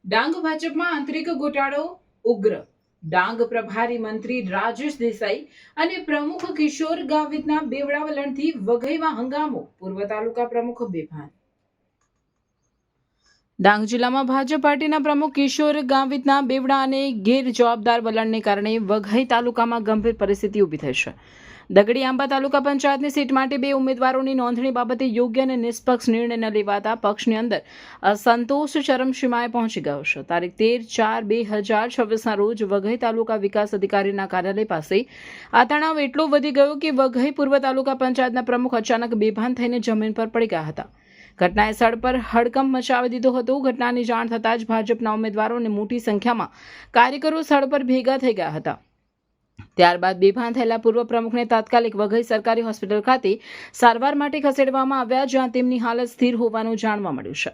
ડાંગ ભાજપમાં આંતરિક ગોટાળો ઉગ્ર. ડાંગ પ્રભારી મંત્રી રાજેશ દેસાઈ અને પ્રમુખ કિશોર ગાવિતના બેવડા વલણથી વઘઈમાં હંગામો. પૂર્વ તાલુકા પ્રમુખ બેભાન. ડાંગ જિલ્લામાં ભાજપ પાર્ટીના પ્રમુખ કિશોર ગાવિતના બેવડા અને ગેરજવાબદાર વલણને કારણે વઘઈ તાલુકામાં ગંભીર પરિસ્થિતિ ઊભી થઈ છે. દગડી આંબા તાલુકા પંચાયતની સીટ માટે 2 ઉમેદવારોની નોંધણી બાબતે યોગ્ય અને નિષ્પક્ષ નિર્ણય ન લેવાતા પક્ષની અંદર અસંતોષ ચરમસીમાએ પહોંચી ગયો છે. તારીખ 13/4/2026ના રોજ વઘઈ તાલુકા વિકાસ અધિકારીના કાર્યાલય પાસે આ તણાવ એટલો વધી ગયો કે વઘઈ પૂર્વ તાલુકા પંચાયતના પ્રમુખ અચાનક બેભાન થઈને જમીન પર પડી ગયા હતા. ઘટનાએ સ્થળ પર હડકંપ મચાવી દીધો હતો. ઘટનાની જાણ થતાં જ ભાજપના ઉમેદવારો અને મોટી સંખ્યામાં કાર્યકરો સ્થળ પર ભેગા થઈ ગયા હતા. ત્યારબાદ બેભાન થયેલા પૂર્વ પ્રમુખને તાત્કાલિક વઘઈ સરકારી હોસ્પિટલ ખાતે સારવાર માટે ખસેડવામાં આવ્યા, જ્યાં તેમની હાલત સ્થિર હોવાનું જાણવા મળ્યું છે.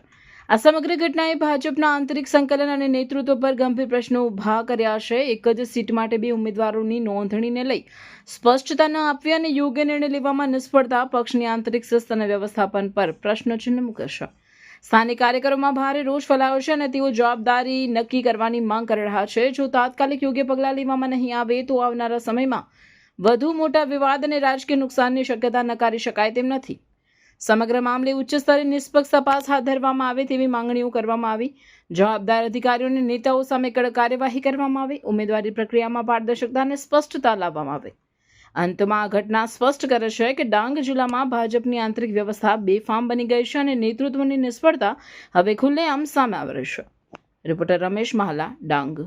આ સમગ્ર ઘટનાએ ભાજપના આંતરિક સંકલન અને નેતૃત્વ પર ગંભીર પ્રશ્નો ઊભા કર્યા છે. એક જ સીટ માટે 2 ઉમેદવારોની નોંધણીને લઈ સ્પષ્ટતા ન આપવી અને યોગ્ય નિર્ણય લેવામાં નિષ્ફળતા પક્ષની આંતરિક શિસ્ત અને વ્યવસ્થાપન પર પ્રશ્નચિહ્ન મૂકે છે. સ્થાનિક કાર્યકરોમાં ભારે રોષ ફેલાયો છે અને તેઓ જવાબદારી નક્કી કરવાની માંગ કરી રહ્યા છે. જો તાત્કાલિક યોગ્ય પગલાં લેવામાં નહીં આવે તો આવનારા સમયમાં વધુ મોટા વિવાદ અને રાજકીય નુકસાનની શક્યતા નકારી શકાય તેમ નથી. સમગ્ર મામલે ઉચ્ચ સ્તરે નિષ્પક્ષ તપાસ હાથ ધરવામાં આવે તેવી માંગણીઓ કરવામાં આવી. જવાબદાર અધિકારીઓ અને નેતાઓ સામે કડક કાર્યવાહી કરવામાં આવે. ઉમેદવારી પ્રક્રિયામાં પારદર્શકતા અને સ્પષ્ટતા લાવવામાં આવે. અંતમાં આ ઘટના સ્પષ્ટ કરે છે કે ડાંગ જિલ્લામાં ભાજપની આંતરિક વ્યવસ્થા બેફામ બની ગઈ છે અને નેતૃત્વની નિષ્ફળતા હવે ખુલ્લેઆમ સામે આવી રહી છે. રિપોર્ટર રમેશ મહાલા, ડાંગ.